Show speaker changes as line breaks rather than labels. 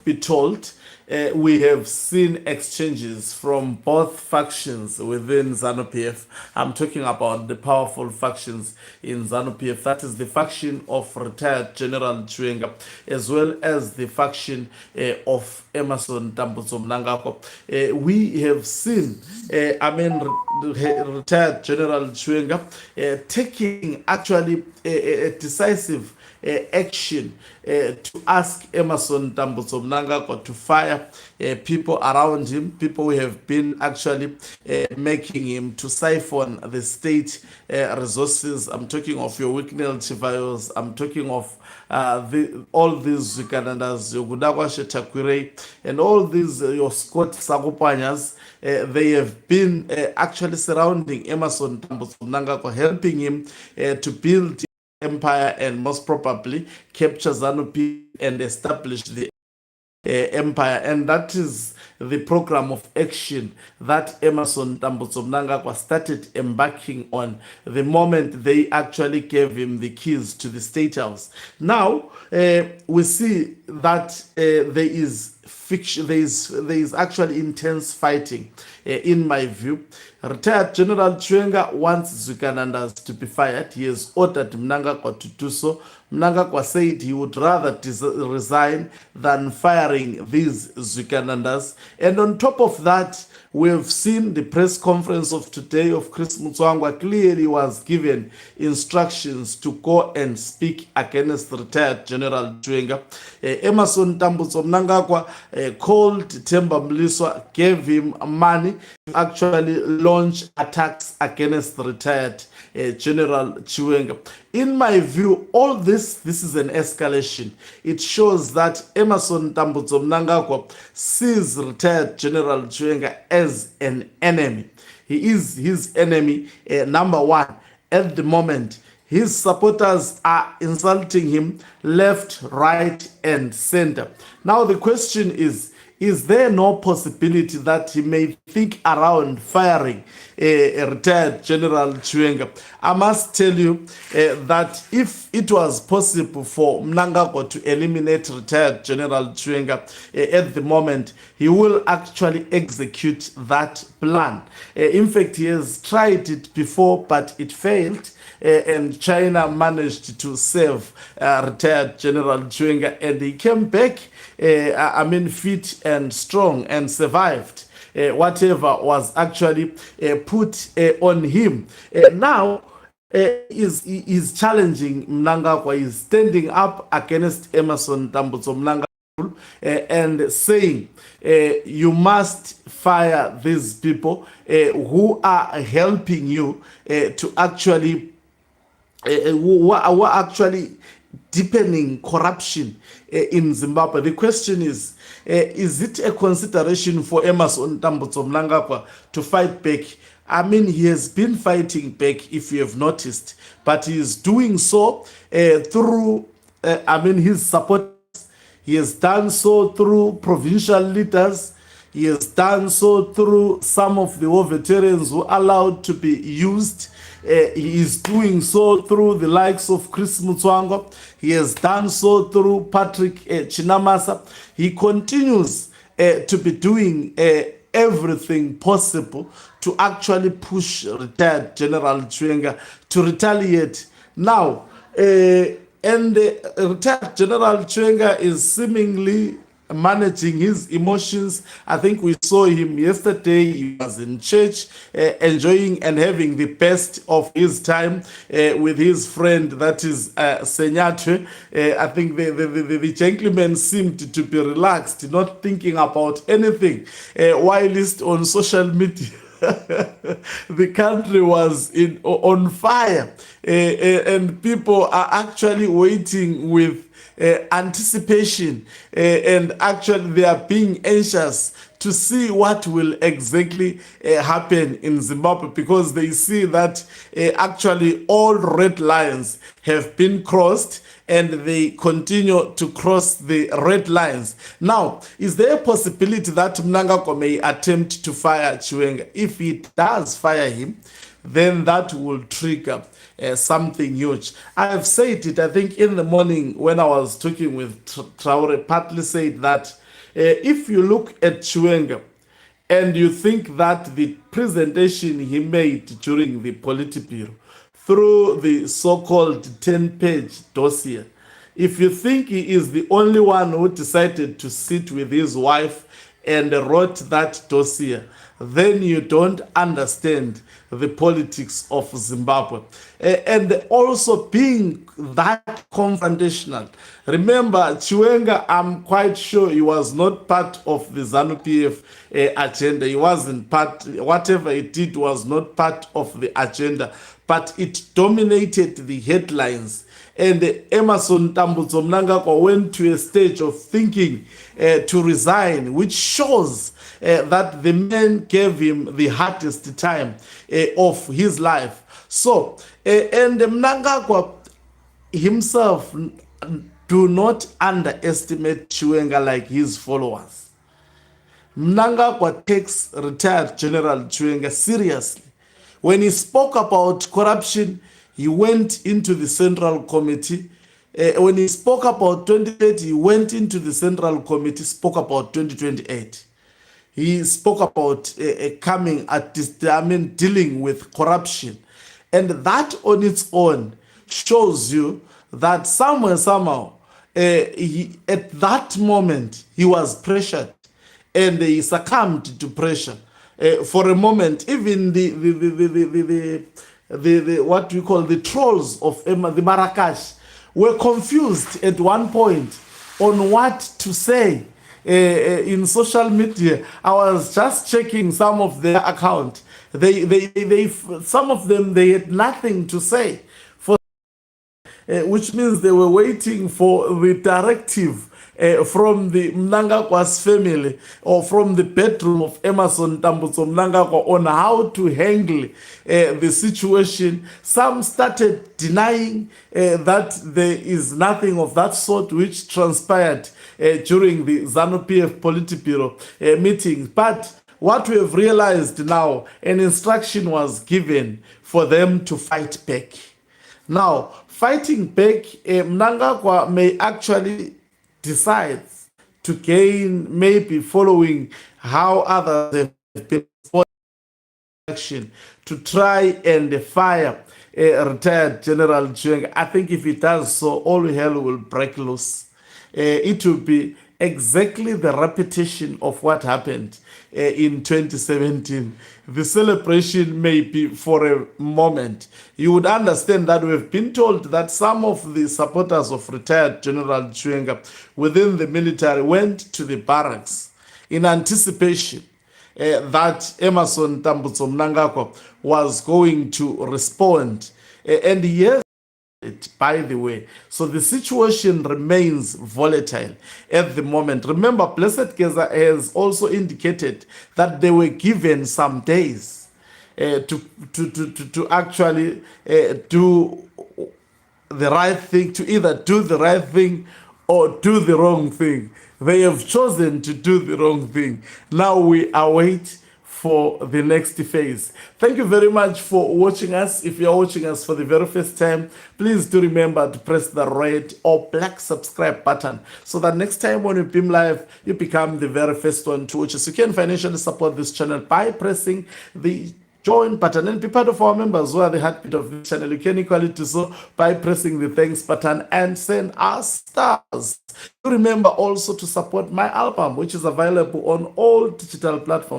be told, we have seen exchanges from both factions within Zanu-PF. I'm talking about the powerful factions in Zanu-PF. That is the faction of Retired General Chiwenga, as well as the faction of Emerson Mnangagwa. We have seen, Retired General Chiwenga taking actually a decisive action to ask Emerson Mnangagwa to fire people around him, people who have been actually making him to siphon the state resources. I'm talking of your Wicknell Chivayos, I'm talking of all these Ugandas, Yogudagwa Shetakwire, and all these your Scott Sagopanyas. They have been actually surrounding Emerson Mnangagwa, helping him to build empire and most probably capture Zanu-PF and establish the empire. And that is the program of action that Emerson Mnangagwa started embarking on the moment they actually gave him the keys to the State House. Now, we see that there is fiction, there is actually intense fighting. In my view, Retired General Chiwenga wants Ugandas to be fired. He has ordered Mnangagwa to do so. Mnangagwa said he would rather resign than firing these Ugandas. And on top of that, we've seen the press conference of today of Chris Mutswangwa clearly was given instructions to go and speak against Retired General Chiwenga. Emerson Mnangagwa called Themba Mliswa, gave him money to actually launch attacks against Retired General Chiwenga. In my view, all this is an escalation. It shows that Emerson Mnangagwa sees Retired General Chiwenga as an enemy. He is his enemy, number one. At the moment, his supporters are insulting him left, right, and center. Now the question is there no possibility that he may think around firing a Retired General Chiwenga? I must tell you that if it was possible for Mnangagwa to eliminate Retired General Chiwenga at the moment, he will actually execute that plan. In fact, he has tried it before, but it failed. And China managed to save Retired General Chiwenga, and he came back, fit and strong, and survived whatever was actually put on him. Now, is challenging Mnangagwa, is standing up against Emerson Mnangagwa and saying you must fire these people who are helping you to actually who are actually deepening corruption in Zimbabwe. The question is it a consideration for Emerson Mnangagwa to fight back? I mean, he has been fighting back, if you have noticed, but he is doing so through, his support. He has done so through provincial leaders. He has done so through some of the war veterans who are allowed to be used. He is doing so through the likes of Chris Mutswangwa. He has done so through Patrick Chinamasa. He continues to be doing everything possible to actually push Retired General Chiwenga to retaliate. Now, Retired General Chiwenga is seemingly managing his emotions. I think we saw him yesterday. He was in church enjoying and having the best of his time with his friend, that is Senyatwe. I think the gentleman seemed to be relaxed, not thinking about anything, whilst on social media. The country was on fire, and people are actually waiting with anticipation, and actually they are being anxious to see what will exactly happen in Zimbabwe, because they see that actually all red lines have been crossed and they continue to cross the red lines. Now, is there a possibility that Mnangagwa may attempt to fire Chiwenga? If he does fire him, then that will trigger something huge. I have said it, I think, in the morning when I was talking with Traore, partly said that If you look at Chiwenga, and you think that the presentation he made during the Politburo through the so-called 10-page dossier, if you think he is the only one who decided to sit with his wife and wrote that dossier, then you don't understand the politics of Zimbabwe. And also being that confrontational. Remember, Chiwenga, I'm quite sure he was not part of the Zanu-PF agenda. He wasn't part, whatever he did was not part of the agenda, but it dominated the headlines. And Emmerson Tambutso Mnangagwa went to a stage of thinking to resign, which shows that the man gave him the hardest time of his life. So, and Mnangagwa himself, do not underestimate Chiwenga like his followers. Mnangagwa takes retired General Chiwenga seriously. When he spoke about corruption, he went into the Central Committee. When he spoke about 2030, he went into the Central Committee, spoke about 2028. He spoke about coming at this, dealing with corruption. And that on its own shows you that somewhere, somehow, at that moment, he was pressured and he succumbed to pressure. For a moment, even the what we call the trolls of the Marrakesh were confused at one point on what to say in social media. I was just checking some of their account. Some of them, they had nothing to say, for which means they were waiting for the directive from the Mnangagwa's family or from the bedroom of Emmerson Tambutso Mnangagwa on how to handle the situation. Some started denying that there is nothing of that sort which transpired during the Zanu-PF Politburo meeting. But what we have realized now, an instruction was given for them to fight back. Now, fighting back, Mnangagwa may actually decide to gain, maybe following how others have been action, to try and fire retired General Chiwenga. I think if he does so, all hell will break loose. It will be exactly the repetition of what happened in 2017. The celebration may be for a moment. You would understand that we've been told that some of the supporters of retired General Chiwenga within the military went to the barracks in anticipation that Emmerson Tambutso Mnangagwa was going to respond. And yes, by the way, so the situation remains volatile at the moment. Remember, Blessed Geza has also indicated that they were given some days to actually do the right thing, to either do the right thing or do the wrong thing. They have chosen to do the wrong thing. Now we await for the next phase. Thank you very much for watching us. If you're watching us for the very first time, please do remember to press the red or black subscribe button so that next time when we beam live, you become the very first one to watch us. You can financially support this channel by pressing the join button and be part of our members who are the heartbeat of this channel. You can equally do so by pressing the thanks button and send us stars. Remember also to support my album, which is available on all digital platforms.